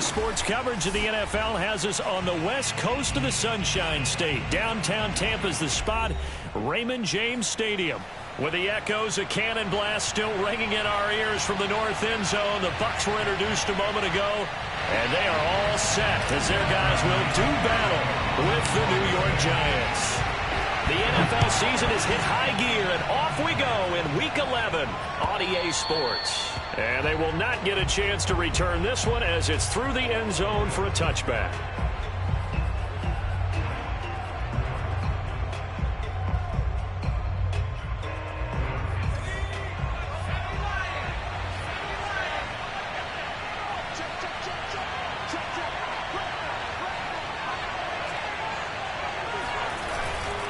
RDA Sports coverage of the NFL has us on the west coast of the Sunshine State. Downtown Tampa's the spot, Raymond James Stadium. With the echoes of cannon blast still ringing in our ears from the north end zone, the Bucs were introduced a moment ago, and they are all set as their guys will do battle with the New York Giants. The NFL season has hit high gear, and off we go in Week 11 on EA Sports. And they will not get a chance to return this one as it's through the end zone for a touchback.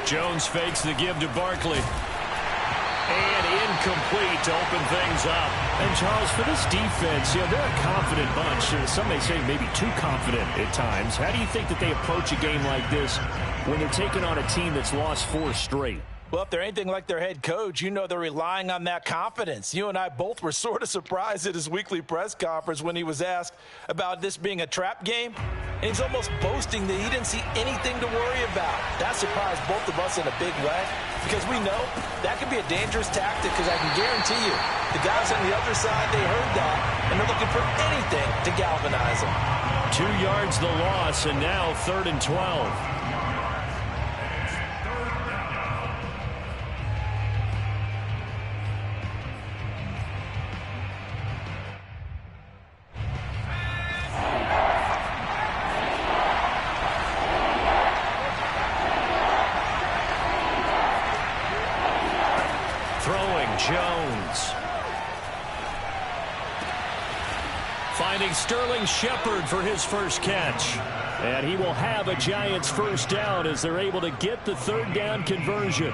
Jones fakes the give to Barkley. And incomplete to open things up. And, Charles, for this defense, they're a confident bunch. Some may say maybe too confident at times. How do you think that they approach a game like this when they're taking on a team that's lost 4 straight? Well, if they're anything like their head coach, they're relying on that confidence. You and I both were sort of surprised at his weekly press conference when he was asked about this being a trap game. And he's almost boasting that he didn't see anything to worry about. That surprised both of us in a big way because we know that could be a dangerous tactic because I can guarantee you the guys on the other side, they heard that, and they're looking for anything to galvanize them. 2 yards the loss, and now 3rd and 12. Jones. Finding Sterling Shepard for his first catch. And he will have a Giants first down as they're able to get the 3rd down conversion.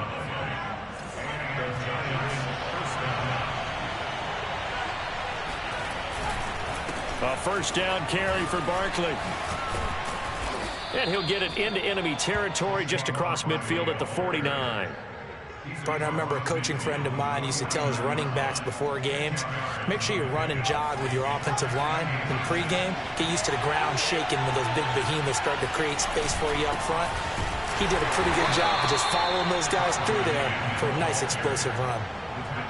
A first down carry for Barkley. And he'll get it into enemy territory just across midfield at the 49. Partner, I remember a coaching friend of mine used to tell his running backs before games, make sure you run and jog with your offensive line in pregame. Get used to the ground shaking when those big behemoths start to create space for you up front. He did a pretty good job of just following those guys through there for a nice explosive run.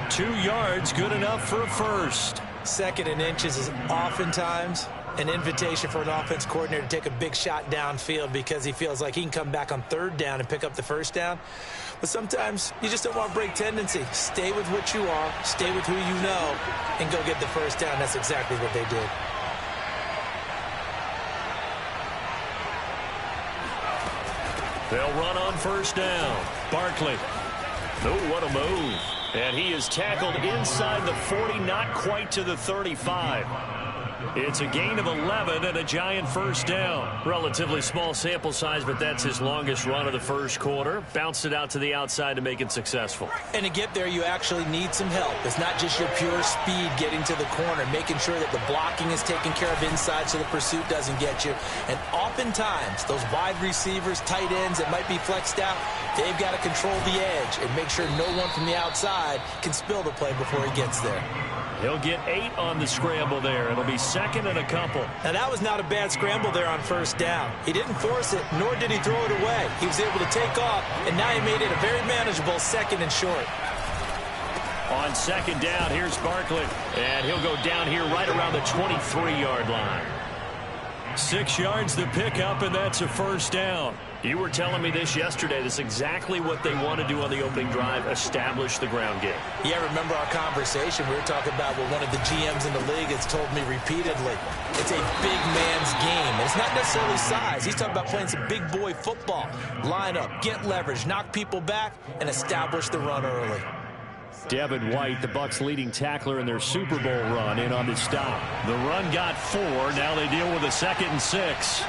2 yards, good enough for a first. 2nd and inches is oftentimes an invitation for an offense coordinator to take a big shot downfield because he feels like he can come back on 3rd down and pick up the first down. But sometimes you just don't want to break tendency. Stay with what you are, stay with who you know, and go get the first down. That's exactly what they did. They'll run on first down. Barkley. Oh, what a move. And he is tackled inside the 40, not quite to the 35. It's a gain of 11 and a Giant first down. Relatively small sample size, but that's his longest run of the first quarter. Bounced it out to the outside to make it successful. And to get there, you actually need some help. It's not just your pure speed getting to the corner, making sure that the blocking is taken care of inside so the pursuit doesn't get you. And oftentimes, those wide receivers, tight ends that might be flexed out, they've got to control the edge and make sure no one from the outside can spill the play before he gets there. He'll get 8 on the scramble there. It'll be 2nd and a couple. Now, that was not a bad scramble there on first down. He didn't force it, nor did he throw it away. He was able to take off, and now he made it a very manageable 2nd and short. On 2nd down, here's Barkley. And he'll go down here right around the 23-yard line. 6 yards the pickup, and that's a first down. You were telling me this yesterday. This is exactly what they want to do on the opening drive, establish the ground game. Yeah, remember our conversation? We were talking about what one of the GMs in the league has told me repeatedly. It's a big man's game. And it's not necessarily size. He's talking about playing some big boy football. Line up, get leverage, knock people back, and establish the run early. Devin White, the Bucs' leading tackler in their Super Bowl run, in on the stop. The run got 4. Now they deal with a 2nd and 6.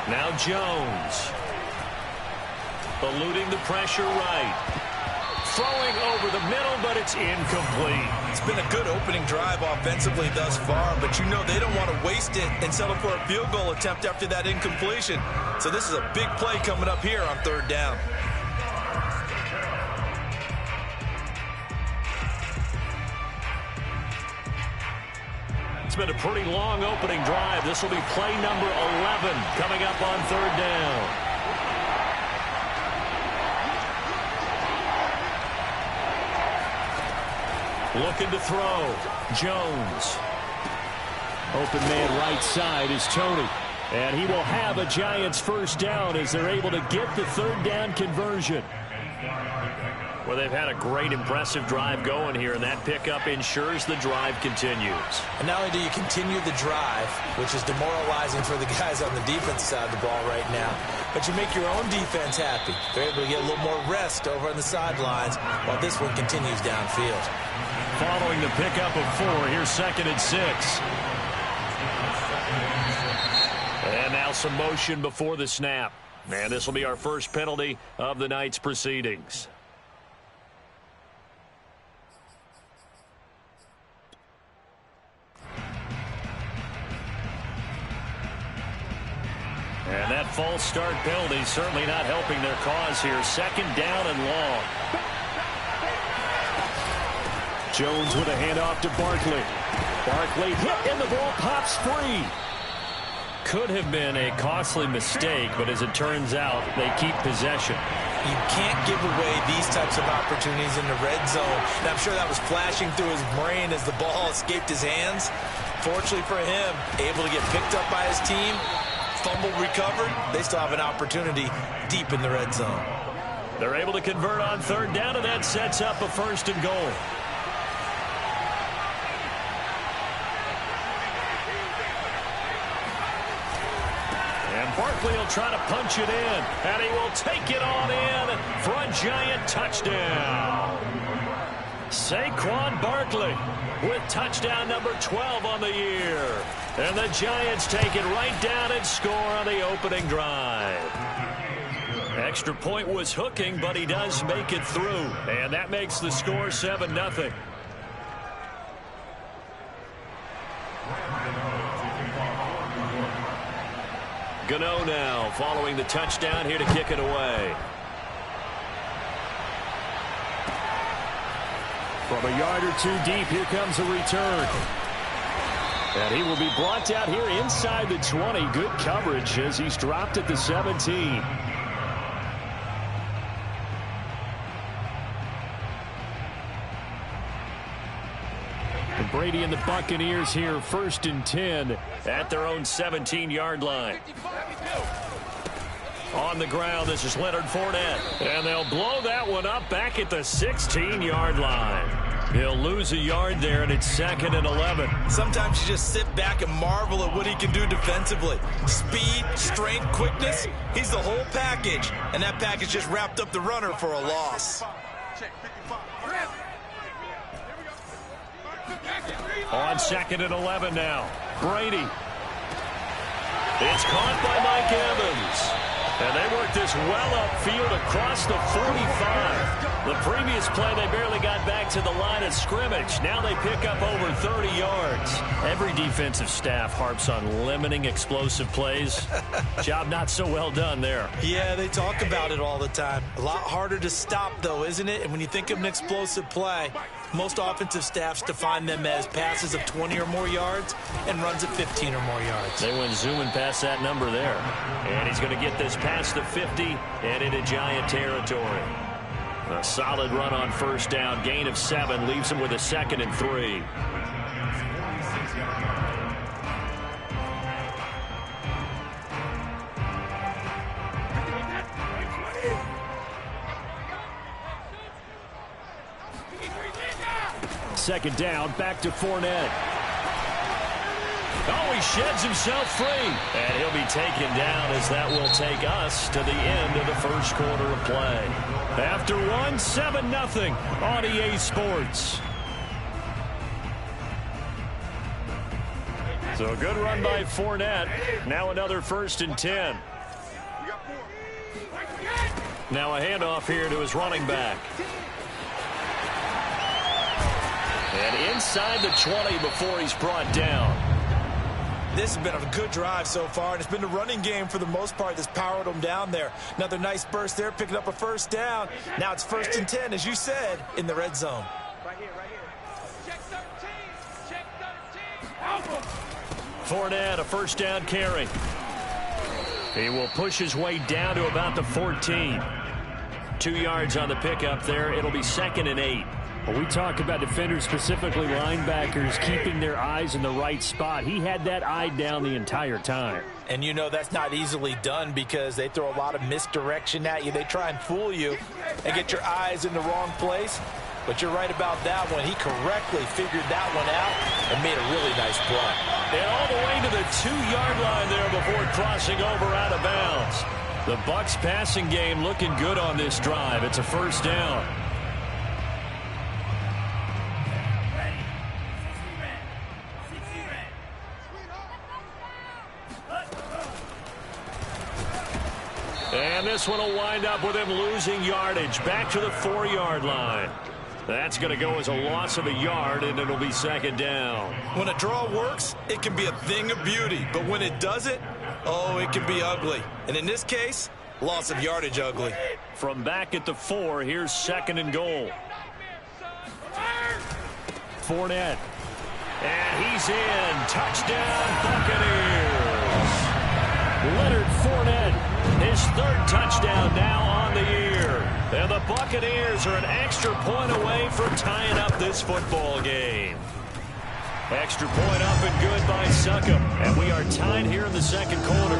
Now Jones. Eluding the pressure right. Throwing over the middle, but it's incomplete. It's been a good opening drive offensively thus far, but they don't want to waste it and settle for a field goal attempt after that incompletion. So this is a big play coming up here on 3rd down. been a pretty long opening drive. This will be play number 11 coming up on third down. Looking to throw. Jones. Open man right side is Tony. And he will have a Giants first down as they're able to get the third down conversion. Well, they've had a great, impressive drive going here, and that pickup ensures the drive continues. And not only do you continue the drive, which is demoralizing for the guys on the defense side of the ball right now, but you make your own defense happy. They're able to get a little more rest over on the sidelines while this one continues downfield. Following the pickup of 4, here's 2nd and 6. And now some motion before the snap. And this will be our first penalty of the night's proceedings. And that false start penalty certainly not helping their cause here. 2nd down and long. Jones with a handoff to Barkley. Barkley hit and the ball pops free. Could have been a costly mistake, but as it turns out, they keep possession. You can't give away these types of opportunities in the red zone. And I'm sure that was flashing through his brain as the ball escaped his hands. Fortunately for him, able to get picked up by his team, fumble recovered. They still have an opportunity deep in the red zone. They're able to convert on third down, and that sets up a 1st and goal. Barkley will try to punch it in, and he will take it on in for a Giant touchdown. Saquon Barkley with touchdown number 12 on the year. And the Giants take it right down and score on the opening drive. Extra point was hooking, but he does make it through. And that makes the score 7-0. Gano now following the touchdown here to kick it away. From a yard or 2 deep, here comes a return. And he will be brought out here inside the 20. Good coverage as he's dropped at the 17. And Brady and the Buccaneers here 1st and 10 at their own 17-yard line. On the ground, this is Leonard Fournette. And they'll blow that one up back at the 16-yard line. He'll lose a yard there, and it's 2nd and 11. Sometimes you just sit back and marvel at what he can do defensively. Speed, strength, quickness, he's the whole package. And that package just wrapped up the runner for a loss. On 2nd and 11 now. Brady. It's caught by Mike Evans. And they work this well upfield across the 45. The previous play, they barely got back to the line of scrimmage. Now they pick up over 30 yards. Every defensive staff harps on limiting explosive plays. Job not so well done there. Yeah, they talk about it all the time. A lot harder to stop, though, isn't it? And when you think of an explosive play, most offensive staffs define them as passes of 20 or more yards and runs of 15 or more yards. They went zooming past that number there. And he's going to get this past the 50 and into Giant territory. A solid run on 1st down. Gain of 7 leaves him with a 2nd and 3. Second down, back to Fournette. Oh, he sheds himself free. And he'll be taken down as that will take us to the end of the 1st quarter of play. After 7-0 on EA Sports. So a good run by Fournette. Now another 1st and 10. Now a handoff here to his running back. And inside the 20 before he's brought down. This has been a good drive so far, and it's been the running game for the most part that's powered them down there. Another nice burst there, picking up a 1st down. Now it's 1st and 10, as you said, in the red zone. Right here, right here. Check 13. Check 13. Fournette, a first down carry. He will push his way down to about the 14. 2 yards on the pickup there. It'll be 2nd and 8. Well, we talk about defenders, specifically linebackers, keeping their eyes in the right spot. He had that eye down the entire time. And you know that's not easily done because they throw a lot of misdirection at you. They try and fool you and get your eyes in the wrong place. But you're right about that one. He correctly figured that one out and made a really nice play. And all the way to the 2-yard line there before crossing over out of bounds. The Bucs passing game looking good on this drive. It's a first down. And this one will wind up with him losing yardage back to the 4-yard line. That's going to go as a loss of a yard, and it'll be 2nd down. When a draw works, it can be a thing of beauty. But when it doesn't, oh, it can be ugly. And in this case, loss of yardage ugly. From back at the 4, here's 2nd and goal. Fournette. And he's in. Touchdown, Buccaneers. Leonard Fournette. His 3rd touchdown now on the year. And the Buccaneers are an extra point away from tying up this football game. Extra point up and good by Succop. And we are tied here in the 2nd quarter.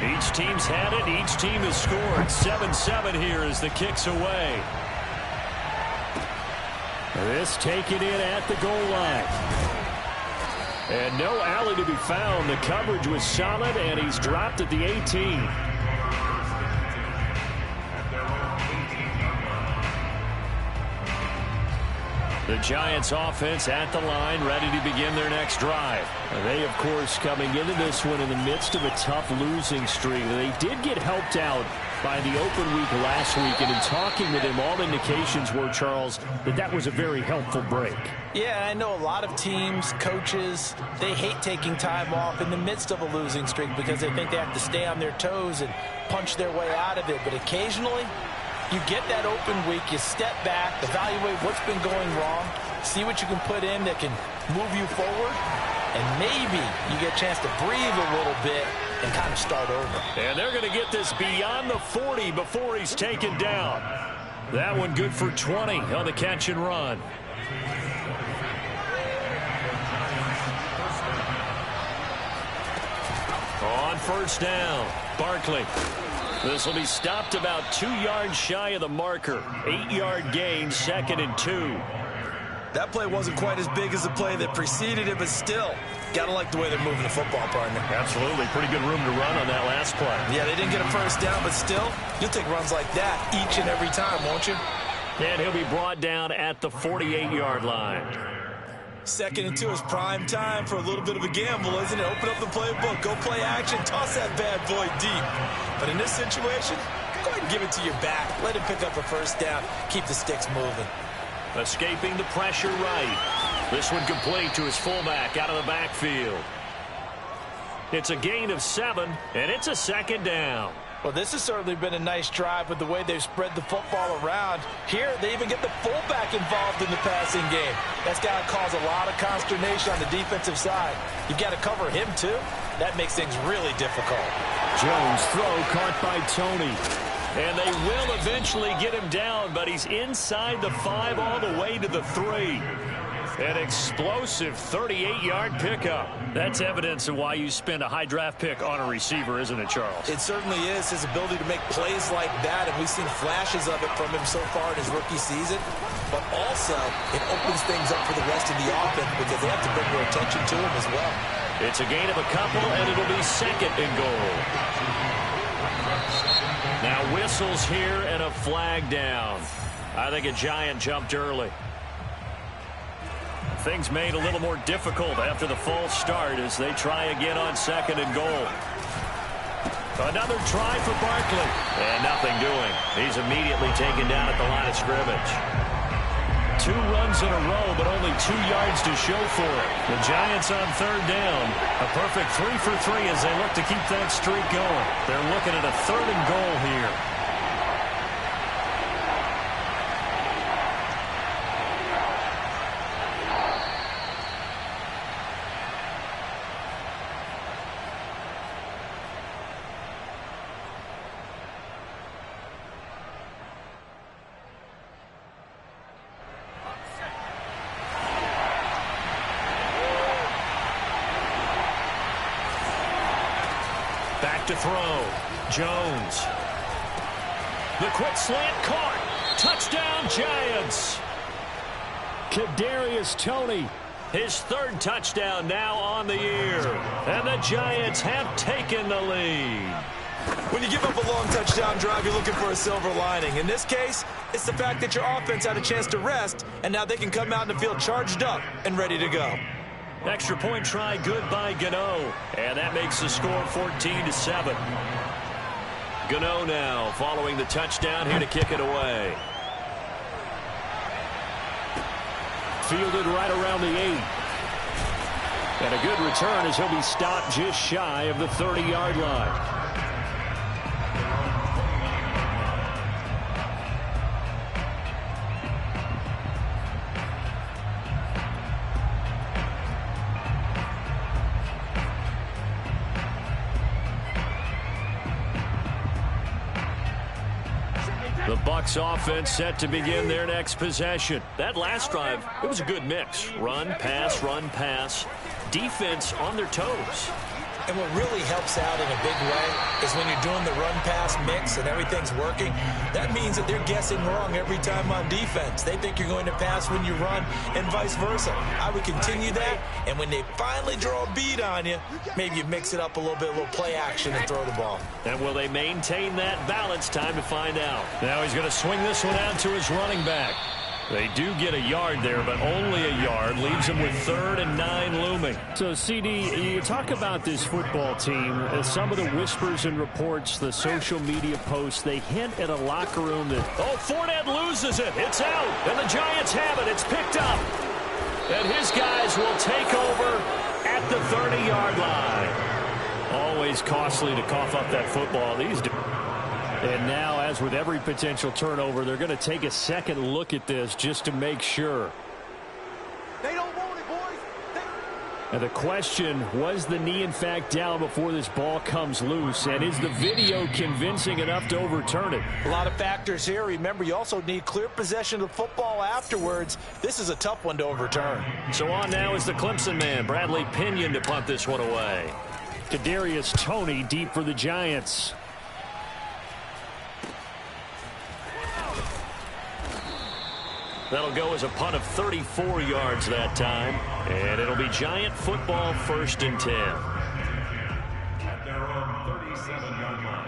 Each team's had it. Each team has scored. 7-7 here as the kick's away. This taken in at the goal line. And no alley to be found. The coverage was solid, and he's dropped at the 18. The Giants offense at the line, ready to begin their next drive. They, of course, coming into this one in the midst of a tough losing streak. They did get helped out by the open week last week, and in talking with him, all indications were, Charles, that was a very helpful break. Yeah, I know a lot of teams, coaches, they hate taking time off in the midst of a losing streak because they think they have to stay on their toes and punch their way out of it. But occasionally, you get that open week, you step back, evaluate what's been going wrong, see what you can put in that can move you forward, and maybe you get a chance to breathe a little bit and kind of start over. And they're going to get this beyond the 40 before he's taken down. That one good for 20 on the catch and run. On first down, Barkley. This will be stopped about 2 yards shy of the marker. 8-yard gain, 2nd and 2. That play wasn't quite as big as the play that preceded it, but still, gotta like the way they're moving the football, partner. Absolutely. Pretty good room to run on that last play. Yeah, they didn't get a first down, but still, you'll take runs like that each and every time, won't you? And he'll be brought down at the 48-yard line. 2nd and 2 is prime time for a little bit of a gamble, isn't it? Open up the playbook, go play action, toss that bad boy deep. But in this situation, go ahead and give it to your back. Let him pick up a first down. Keep the sticks moving. Escaping the pressure right. This one complete to his fullback out of the backfield. It's a gain of 7, and it's a 2nd down. Well, this has certainly been a nice drive with the way they've spread the football around. Here, they even get the fullback involved in the passing game. That's got to cause a lot of consternation on the defensive side. You've got to cover him, too. That makes things really difficult. Jones' throw caught by Tony. And they will eventually get him down, but he's inside the 5 all the way to the 3. An explosive 38-yard pickup. That's evidence of why you spend a high draft pick on a receiver, isn't it, Charles? It certainly is. His ability to make plays like that, and we've seen flashes of it from him so far in his rookie season. But also, it opens things up for the rest of the offense because they have to bring more attention to him as well. It's a gain of a couple, and it'll be 2nd and goal. Now whistles here and a flag down. I think a Giant jumped early. Things made a little more difficult after the false start as they try again on 2nd and goal. Another try for Barkley. And nothing doing. He's immediately taken down at the line of scrimmage. 2 runs in a row, but only 2 yards to show for it. The Giants on 3rd down. A perfect 3 for 3 as they look to keep that streak going. They're looking at a 3rd and goal here. to throw. Jones. The quick slant caught. Touchdown, Giants. Kadarius Toney. His third touchdown now on the year. And the Giants have taken the lead. When you give up a long touchdown drive, you're looking for a silver lining. In this case, it's the fact that your offense had a chance to rest, and now they can come out in the field charged up and ready to go. Extra point try good by Gano. And that makes the score 14-7. Gano now following the touchdown here to kick it away. Fielded right around the 8. And a good return as he'll be stopped just shy of the 30-yard line. The Bucs offense set to begin their next possession. That last drive, it was a good mix. Run, pass. Defense on their toes. And what really helps out in a big way is when you're doing the run-pass mix and everything's working, that means that they're guessing wrong every time on defense. They think you're going to pass when you run and vice versa. I would continue that, and when they finally draw a bead on you, maybe you mix it up a little bit, a little play action and throw the ball. And will they maintain that balance? Time to find out. Now he's going to swing this one out to his running back. They do get a yard there, but only a yard. Leaves them with 3rd and 9 looming. So, CD, you talk about this football team. Some of the whispers and reports, the social media posts, they hint at a locker room that... Oh, Fournette loses it. It's out. And the Giants have it. It's picked up. And his guys will take over at the 30-yard line. Always costly to cough up that football. These days. And now, as with every potential turnover, they're going to take a second look at this just to make sure. They don't want it, boys. And the question, was the knee in fact down before this ball comes loose? And is the video convincing enough to overturn it? A lot of factors here. Remember, you also need clear possession of the football afterwards. This is a tough one to overturn. So on now is the Clemson man, Bradley Pinion, to punt this one away. Kadarius Toney deep for the Giants. That'll go as a punt of 34 yards that time. And it'll be Giant football, 1st and 10. At their own 37-yard line.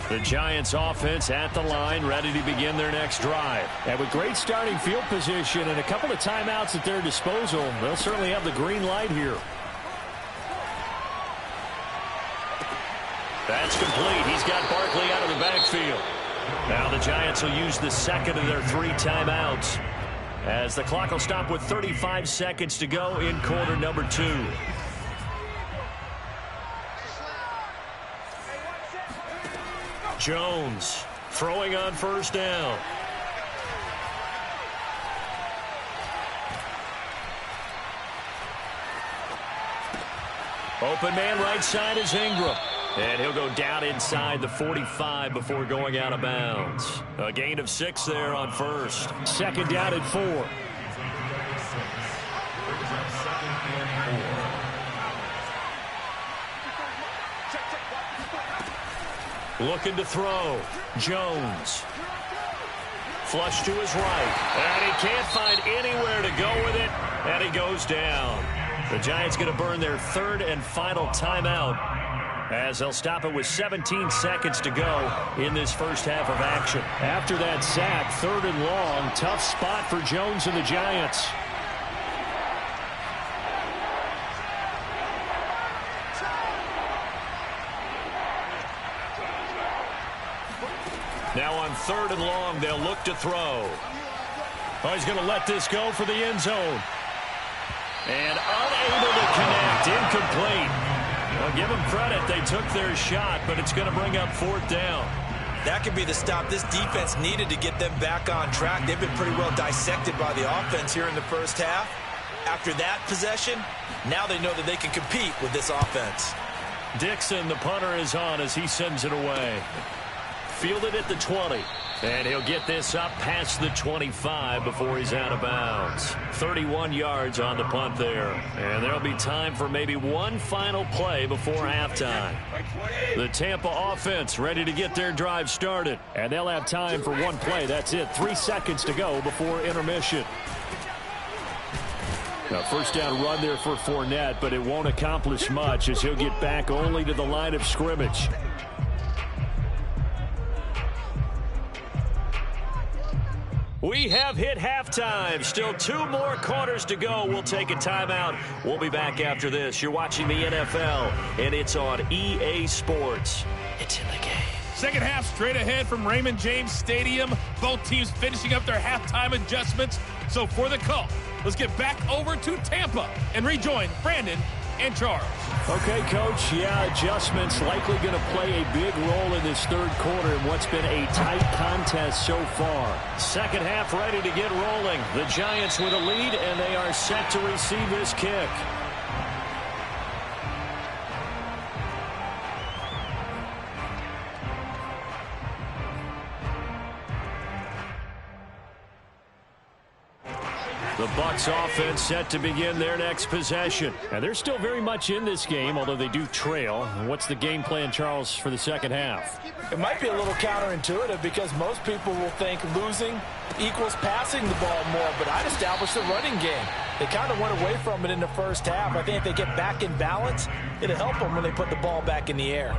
The Giants offense at the line, ready to begin their next drive. And with great starting field position and a couple of timeouts at their disposal, they'll certainly have the green light here. That's complete. He's got Barkley out of the backfield. Now the Giants will use the second of their 3 timeouts as the clock will stop with 35 seconds to go in quarter number 2. Jones throwing on 1st down. Open man right side is Ingram. And he'll go down inside the 45 before going out of bounds. A gain of 6 there on 1st. 2nd down and 4. Looking to throw. Jones. Flush to his right. And he can't find anywhere to go with it. And he goes down. The Giants going to burn their 3rd and final timeout, as they'll stop it with 17 seconds to go in this first half of action. After that sack, 3rd and long, tough spot for Jones and the Giants. Now on 3rd and long, they'll look to throw. Oh, he's going to let this go for the end zone. And unable to connect, incomplete. Well, give them credit. They took their shot, but it's going to bring up 4th down. That could be the stop this defense needed to get them back on track. They've been pretty well dissected by the offense here in the first half. After that possession, now they know that they can compete with this offense. Dixon, the punter, is on as he sends it away. fielded at the 20. And he'll get this up past the 25 before he's out of bounds. 31 yards on the punt there. And there'll be time for maybe one final play before halftime. The Tampa offense ready to get their drive started. And they'll have time for one play. That's it. 3 seconds to go before intermission. Now, first down run there for Fournette, but it won't accomplish much as he'll get back only to the line of scrimmage. We have hit halftime. Still 2 more quarters to go. We'll take a timeout. We'll be back after this. You're watching the NFL, and it's on EA Sports. It's in the game. Second half straight ahead from Raymond James Stadium. Both teams finishing up their halftime adjustments. So for the call, let's get back over to Tampa and rejoin Brandon and Charles. Okay, Coach. Yeah, adjustments likely going to play a big role in this third quarter in what's been a tight contest so far. Second half ready to get rolling. The Giants with a lead, and they are set to receive this kick. The Bucs offense set to begin their next possession. And they're still very much in this game, although they do trail. What's the game plan, Charles, for the second half? It might be a little counterintuitive because most people will think losing equals passing the ball more, but I'd establish the running game. They kind of went away from it in the first half. I think if they get back in balance, it'll help them when they put the ball back in the air.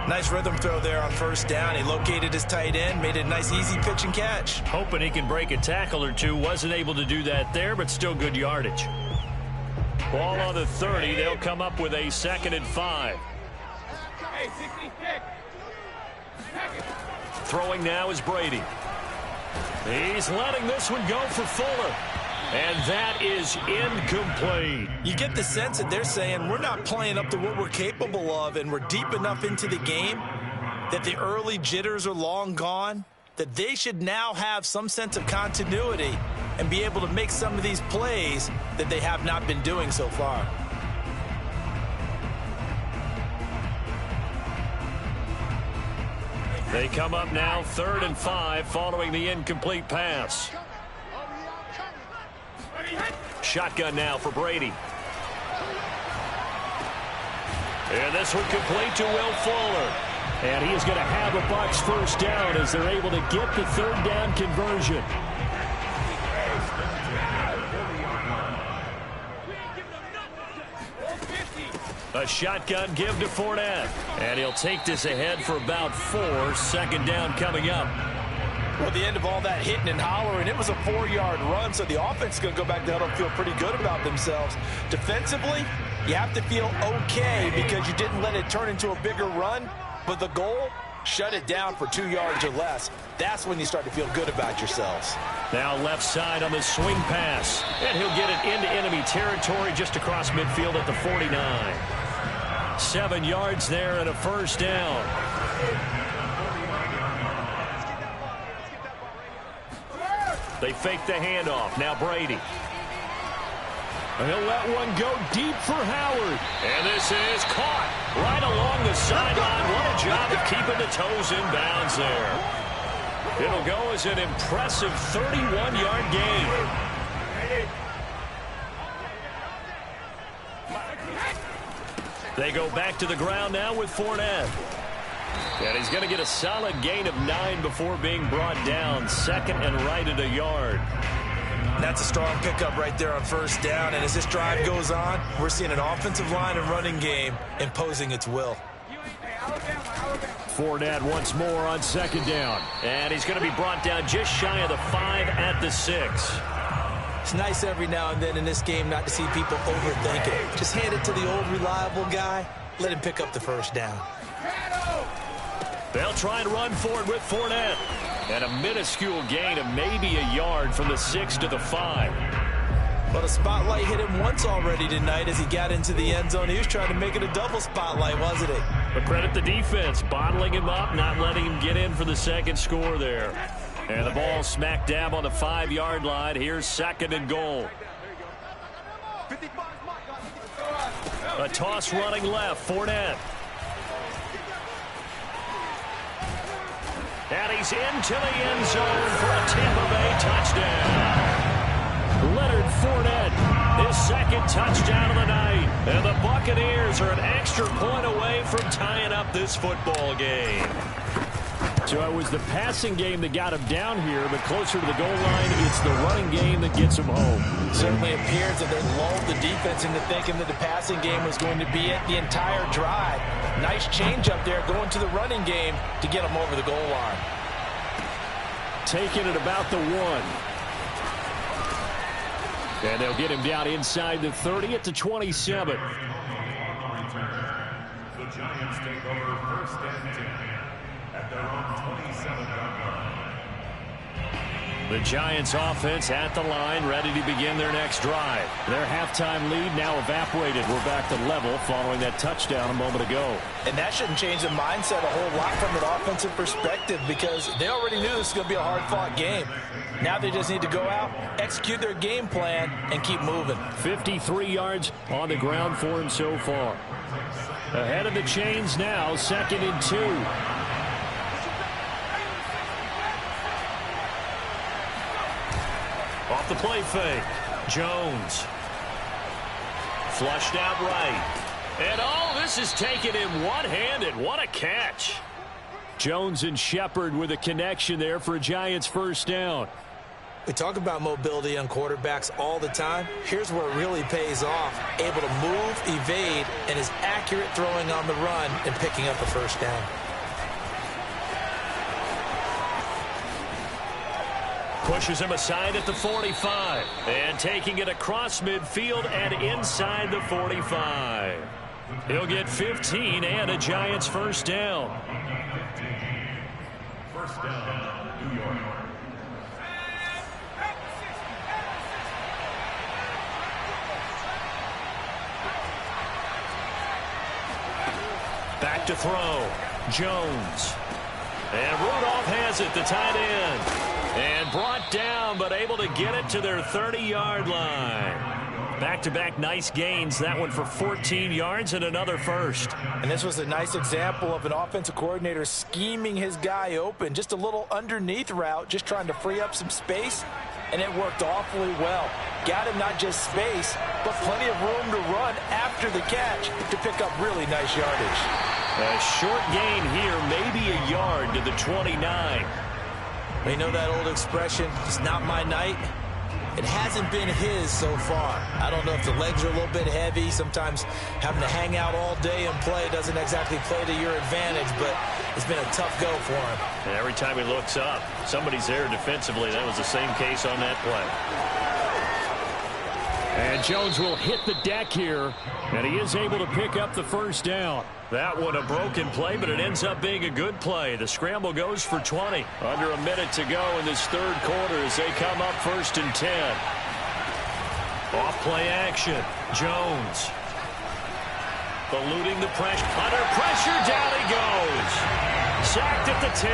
Nice rhythm throw there on first down. He located his tight end, made it a nice easy pitch and catch. Hoping he can break a tackle or two. Wasn't able to do that there, but still good yardage. Ball on the 30. They'll come up with a 2nd and 5. Throwing now is Brady. He's letting this one go for Fuller. And that is incomplete. You get the sense that they're saying we're not playing up to what we're capable of, and we're deep enough into the game that the early jitters are long gone, that they should now have some sense of continuity and be able to make some of these plays that they have not been doing so far. They come up now 3rd and 5 following the incomplete pass. Shotgun now for Brady. And this one complete to Will Fuller. And he is going to have a Bucs first down as they're able to get the 3rd down conversion. A shotgun give to Fournette. And he'll take this ahead for about 4. 2nd down coming up. Well, the end of all that hitting and hollering, it was a 4-yard run, so the offense is going to go back down and feel pretty good about themselves. Defensively, you have to feel okay because you didn't let it turn into a bigger run, but the goal, shut it down for 2 yards or less. That's when you start to feel good about yourselves. Now left side on the swing pass, and he'll get it into enemy territory just across midfield at the 49. 7 yards there and a first down. They fake the handoff. Now Brady. And he'll let one go deep for Howard. And this is caught right along the sideline. What a job of keeping the toes in bounds there. It'll go as an impressive 31-yard gain. They go back to the ground now with Fournette. And he's going to get a solid gain of 9 before being brought down. 2nd and right at a yard. That's a strong pickup right there on first down. And as this drive goes on, we're seeing an offensive line and running game imposing its will. Fournette once more on 2nd down. And he's going to be brought down just shy of the 5 at the 6. It's nice every now and then in this game not to see people overthink it. Just hand it to the old reliable guy. Let him pick up the first down. They'll try and run for it with Fournette. And a minuscule gain of maybe a yard from the 6 to the 5. But a spotlight hit him once already tonight as he got into the end zone. He was trying to make it a double spotlight, wasn't he? But credit the defense, bottling him up, not letting him get in for the 2nd score there. And the ball smack dab on the 5-yard line. Here's 2nd and goal. A toss running left, Fournette. He's into the end zone for a Tampa Bay touchdown. Leonard Fournette, his second touchdown of the night. And the Buccaneers are an extra point away from tying up this football game. So it was the passing game that got him down here, but closer to the goal line, it's the running game that gets him home. It certainly appears that they lulled the defense into thinking that the passing game was going to be it the entire drive. Nice change up there going to the running game to get them over the goal line. Taking it about the 1. And they'll get him down inside the 30 at the 27. The Giants take over first and 10 at their own 27-yard line. The Giants offense at the line, ready to begin their next drive. Their halftime lead now evaporated. We're back to level following that touchdown a moment ago. And that shouldn't change the mindset a whole lot from an offensive perspective because they already knew this was going to be a hard-fought game. Now they just need to go out, execute their game plan, and keep moving. 53 yards on the ground for him so far. Ahead of the chains now, 2nd and 2. Off the play fake. Jones. Flushed out right. And this is taken in one-handed. What a catch. Jones and Shepard with a connection there for a Giants first down. We talk about mobility on quarterbacks all the time. Here's where it really pays off. Able to move, evade, and is accurate throwing on the run and picking up a first down. Pushes him aside at the 45. And taking it across midfield and inside the 45. He'll get 15 and a Giants first down. First down, New York. Back to throw. Jones. And Rudolph has it, the tight end. And brought down, but able to get it to their 30-yard line. Back-to-back nice gains. That one for 14 yards and another first. And this was a nice example of an offensive coordinator scheming his guy open. Just a little underneath route, just trying to free up some space. And it worked awfully well. Got him not just space, but plenty of room to run after the catch to pick up really nice yardage. A short gain here, maybe a yard to the 29. You know that old expression, it's not my night? It hasn't been his so far. I don't know if the legs are a little bit heavy. Sometimes having to hang out all day and play doesn't exactly play to your advantage, but it's been a tough go for him. And every time he looks up, somebody's there defensively. That was the same case on that play. And Jones will hit the deck here, and he is able to pick up the first down. That one a broken play, but it ends up being a good play. The scramble goes for 20. Under a minute to go in this third quarter as they come up 1st and 10. Off play action. Jones. Eluding the pressure. Under pressure, down he goes. Sacked at the 10.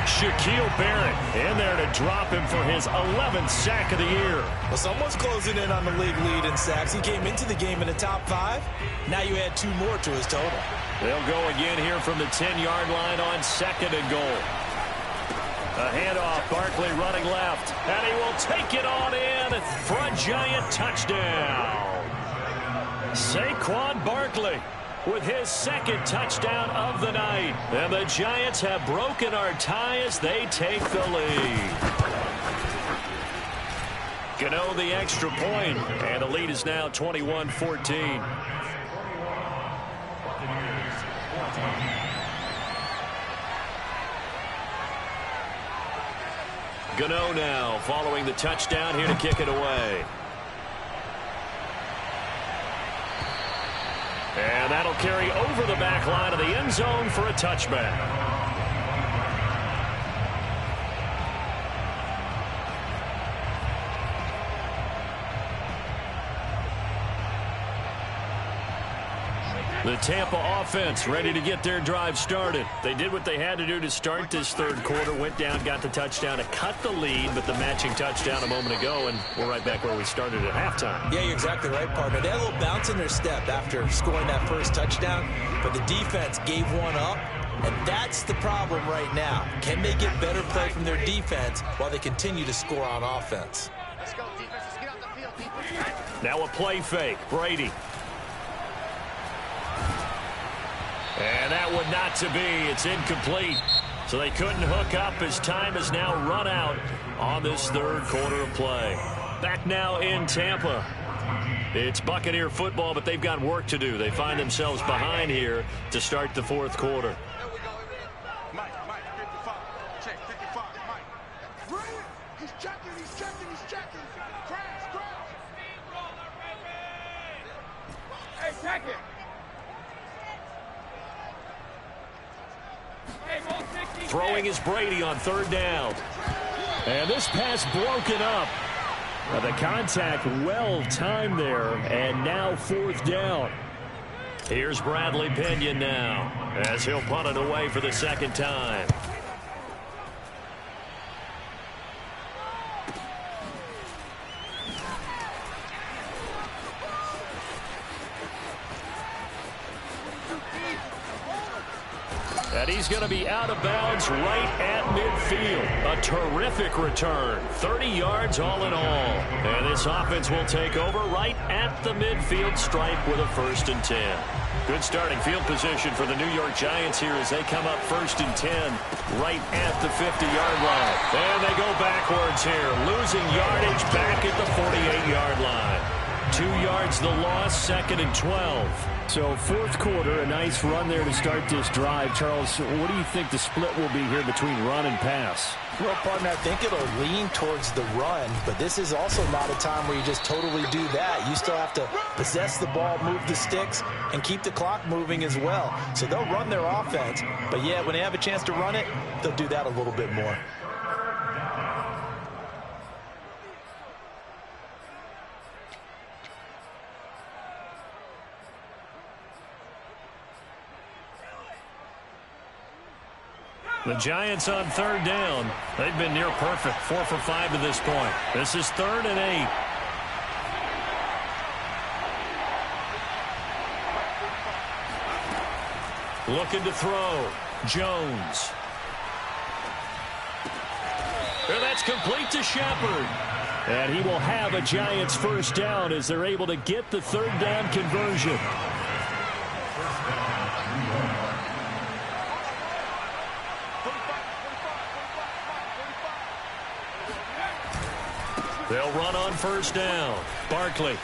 Shaquille Barrett in there to drop him for his 11th sack of the year. Well, someone's closing in on the league lead in sacks. He came into the game in the top 5. Now you add 2 more to his total. They'll go again here from the 10-yard line on 2nd and goal. A handoff, Barkley running left, and he will take it on in for a Giant touchdown. Saquon Barkley with his 2nd touchdown of the night. And the Giants have broken our tie as they take the lead. Gano the extra point, and the lead is now 21-14. Gano now following the touchdown here to kick it away. And that'll carry over the back line of the end zone for a touchback. The Tampa offense ready to get their drive started. They did what they had to do to start this third quarter. Went down, got the touchdown to cut the lead, but the matching touchdown a moment ago, and we're right back where we started at halftime. Yeah, you're exactly right, partner. They had a little bounce in their step after scoring that first touchdown, but the defense gave one up, and that's the problem right now. Can they get better play from their defense while they continue to score on offense? Let's go, defense. Let's get out the field, defense. Now a play fake. Brady. And that one not to be. It's incomplete. So they couldn't hook up as time has now run out on this third quarter of play. Back now in Tampa. It's Buccaneer football, but they've got work to do. They find themselves behind here to start the fourth quarter. Mike, 55. Check, 55, Mike. Brilliant. He's checking. Crash. Hey, check it. Throwing is Brady on third down. And this pass broken up. The contact well timed there, and now fourth down. Here's Bradley Pinion now as he'll punt it away for the second time. And he's going to be out of bounds right at midfield. A terrific return. 30 yards all in all. And this offense will take over right at the midfield stripe with a 1st and 10. Good starting field position for the New York Giants here as they come up 1st and 10 right at the 50-yard line. And they go backwards here, losing yardage back at the 48-yard line. 2 yards the loss, 2nd and 12. So fourth quarter, a nice run there to start this drive. Charles, what do you think the split will be here between run and pass? Well, partner, I think it'll lean towards the run, but this is also not a time where you just totally do that. You still have to possess the ball, move the sticks, and keep the clock moving as well. So they'll run their offense, but yeah, when they have a chance to run it, they'll do that a little bit more. The Giants on third down. They've been near perfect. 4 for 5 to this point. This is 3rd and 8. Looking to throw. Jones. And that's complete to Shepard. And he will have a Giants first down as they're able to get the third down conversion. They'll run on first down. Barkley.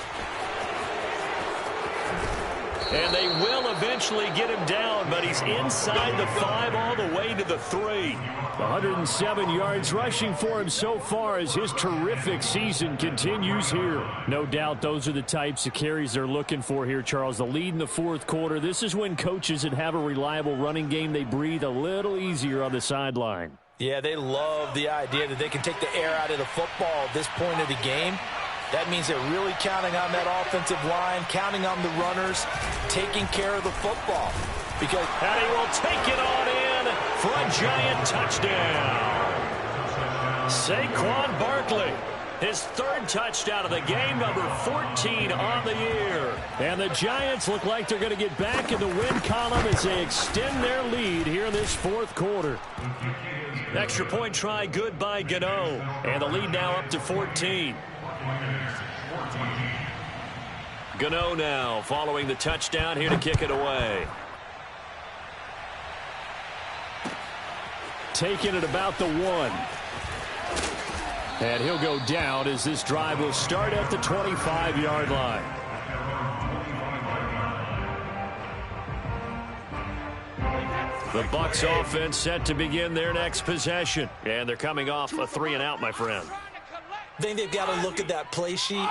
And they will eventually get him down, but he's inside the 5 all the way to the 3. 107 yards rushing for him so far as his terrific season continues here. No doubt those are the types of carries they're looking for here, Charles. The lead in the fourth quarter. This is when coaches that have a reliable running game, they breathe a little easier on the sideline. Yeah, they love the idea that they can take the air out of the football at this point of the game. That means they're really counting on that offensive line, counting on the runners, taking care of the football. And he will take it on in for a Giant touchdown. Saquon Barkley, his 3rd touchdown of the game, number 14 on the year. And the Giants look like they're going to get back in the win column as they extend their lead here in this fourth quarter. Extra point try good by Gano. And the lead now up to 14. Gano now following the touchdown here to kick it away. Taking it about the 1. And he'll go down as this drive will start at the 25-yard line. The Bucs offense set to begin their next possession. And they're coming off a 3-and-out, my friend. I think they've got to look at that play sheet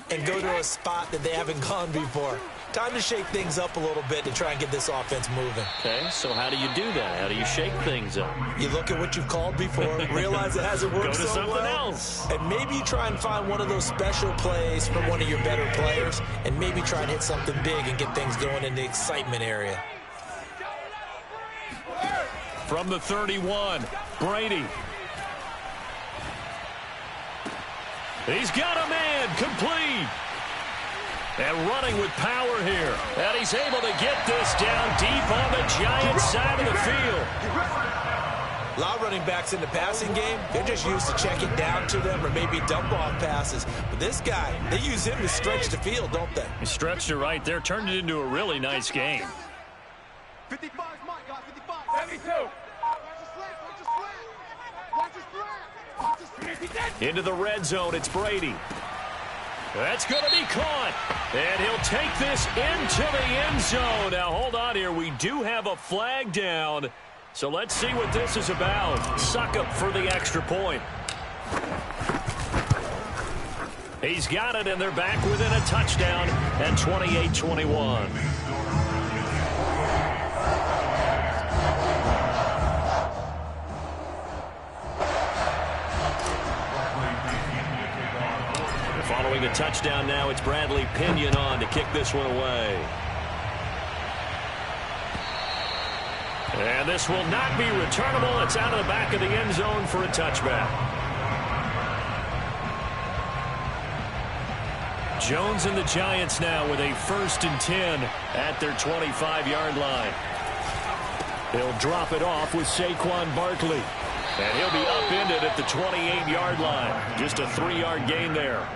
and go to a spot that they haven't gone before. Time to shake things up a little bit to try and get this offense moving. Okay, so how do you do that? How do you shake things up? You look at what you've called before, realize it hasn't worked Go to so something well, else. and maybe you try and find one of those special plays from one of your better players, and maybe try and hit something big and get things going in the excitement area. From the 31, Brady. He's got a man, complete. And running with power here. And he's able to get this down deep on the Giants side of the field. A lot of running backs in the passing game, they're just used to check it down to them or maybe dump off passes. But this guy, they use him to stretch the field, don't they? He stretched it right there, turned it into a really nice game. 55 is mine, guys. 55. 72. Watch his flat. Watch his flat. Watch his flat. Watch his flat. Into the red zone, it's Brady. That's going to be caught. And he'll take this into the end zone. Now, hold on here. We do have a flag down. So let's see what this is about. Suck up for the extra point. He's got it, and they're back within a touchdown at 28-21. Following the touchdown now, it's Bradley Pinion on to kick this one away. And this will not be returnable. It's out of the back of the end zone for a touchback. Jones and the Giants now with a 1st and 10 at their 25-yard line. He'll drop it off with Saquon Barkley. And he'll be upended at the 28-yard line. Just a 3-yard gain there.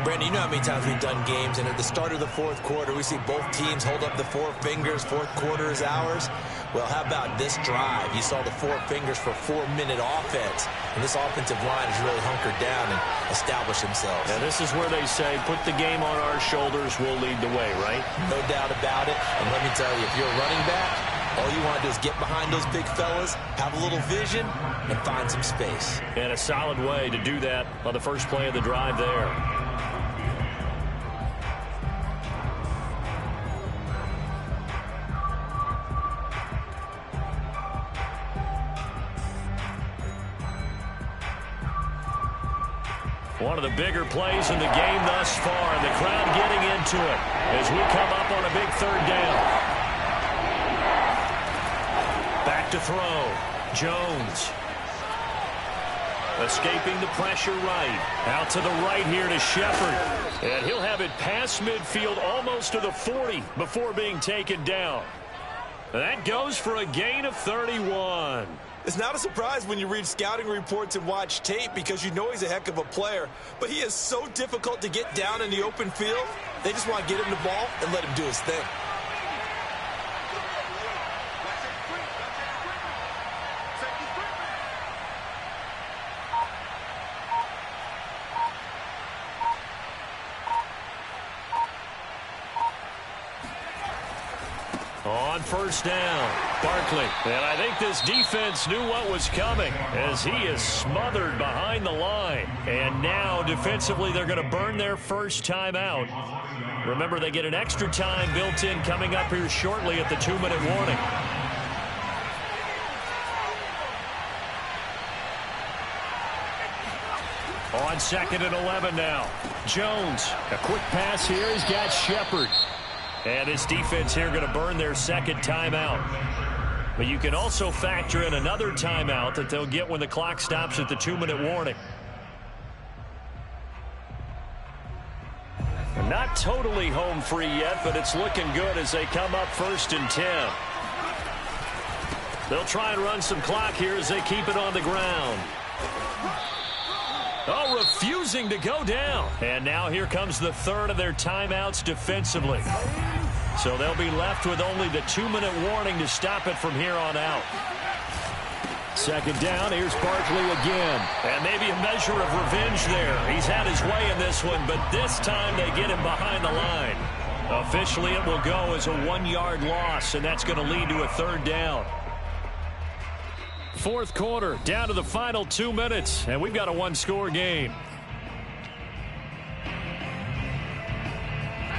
Brandon, you know how many times we've done games, and at the start of the 4th quarter, we see both teams hold up the 4 fingers. 4th quarter is ours. Well, how about this drive? You saw the 4 fingers for 4-minute offense, and this offensive line has really hunkered down and established themselves. And this is where they say, put the game on our shoulders, we'll lead the way, right? No doubt about it. And let me tell you, if you're a running back, all you want to do is get behind those big fellas, have a little vision, and find some space. And a solid way to do that on the first play of the drive there. One of the bigger plays in the game thus far. The crowd getting into it as we come up on a big 3rd down. Back to throw. Jones. Escaping the pressure right. Out to the right here to Shepard. And he'll have it past midfield almost to the 40 before being taken down. That goes for a gain of 31. It's not a surprise when you read scouting reports and watch tape because you know he's a heck of a player. But he is so difficult to get down in the open field. They just want to get him the ball and let him do his thing. On 1st down, Barkley. And I think this defense knew what was coming as he is smothered behind the line. And now defensively they're going to burn their first timeout. Remember, they get an extra time built in coming up here shortly at the 2-minute warning. On 2nd and 11 now. Jones. A quick pass here. He's got Shepard. And this defense here going to burn their 2nd timeout. But you can also factor in another timeout that they'll get when the clock stops at the 2-minute warning. Not totally home free yet, but it's looking good as they come up 1st and 10. They'll try and run some clock here as they keep it on the ground. Oh, refusing to go down. And now here comes the 3rd of their timeouts defensively. So they'll be left with only the 2-minute warning to stop it from here on out. 2nd down, here's Barkley again. And maybe a measure of revenge there. He's had his way in this one, but this time they get him behind the line. Officially, it will go as a 1-yard loss, and that's going to lead to a 3rd down. 4th quarter, down to the final 2 minutes, and we've got a 1-score game.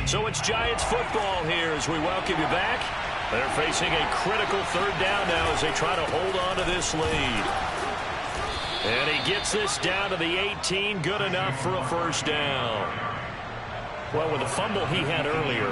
So it's Giants football here as we welcome you back. They're facing a critical 3rd down now as they try to hold on to this lead. And he gets this down to the 18, good enough for a 1st down. Well, with the fumble he had earlier,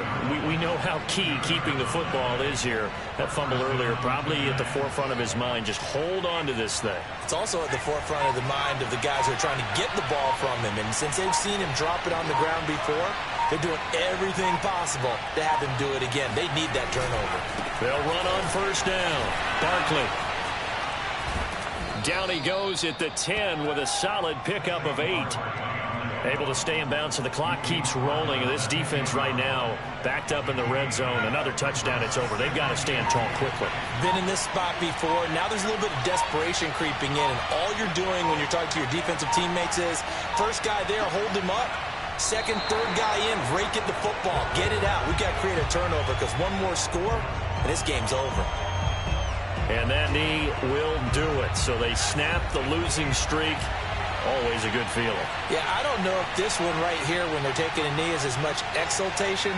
we know how key keeping the football is here. That fumble earlier probably at the forefront of his mind. Just hold on to this thing. It's also at the forefront of the mind of the guys who are trying to get the ball from him. And since they've seen him drop it on the ground before, they're doing everything possible to have him do it again. They need that turnover. They'll run on 1st down. Barkley. Down he goes at the 10 with a solid pickup of 8. Able to stay in bounds, so the clock keeps rolling. This defense right now backed up in the red zone. Another touchdown, it's over. They've got to stand tall quickly. Been in this spot before. Now there's a little bit of desperation creeping in, and all you're doing when you're talking to your defensive teammates is first guy there, hold him up. Second, third guy in, rake at the football. Get it out. We've got to create a turnover because one more score, and this game's over. And that knee will do it. So they snap the losing streak. Always a good feeling. Yeah, I don't know if this one right here, when they're taking a knee, is as much exultation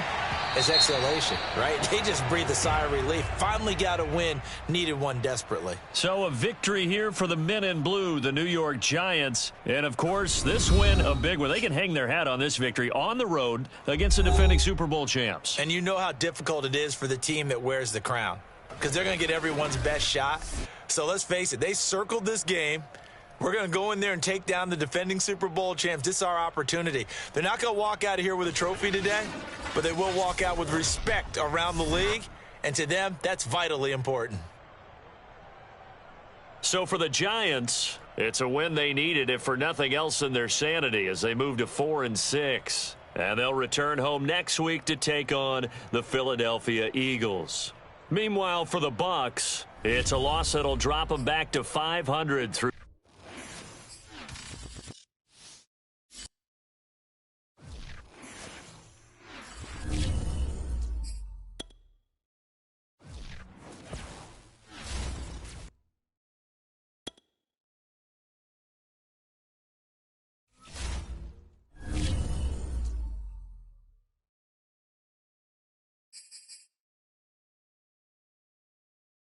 as exhalation, right? They just breathe a sigh of relief. Finally got a win. Needed one desperately. So a victory here for the men in blue, the New York Giants. And, of course, this win a big one. They can hang their hat on this victory on the road against the defending Super Bowl champs. And you know how difficult it is for the team that wears the crown because they're going to get everyone's best shot. So let's face it, they circled this game. We're going to go in there and take down the defending Super Bowl champs. This is our opportunity. They're not going to walk out of here with a trophy today, but they will walk out with respect around the league, and to them, that's vitally important. So for the Giants, it's a win they needed, if for nothing else than their sanity, as they move to 4-6. And they'll return home next week to take on the Philadelphia Eagles. Meanwhile, for the Bucs, it's a loss that'll drop them back to 500 through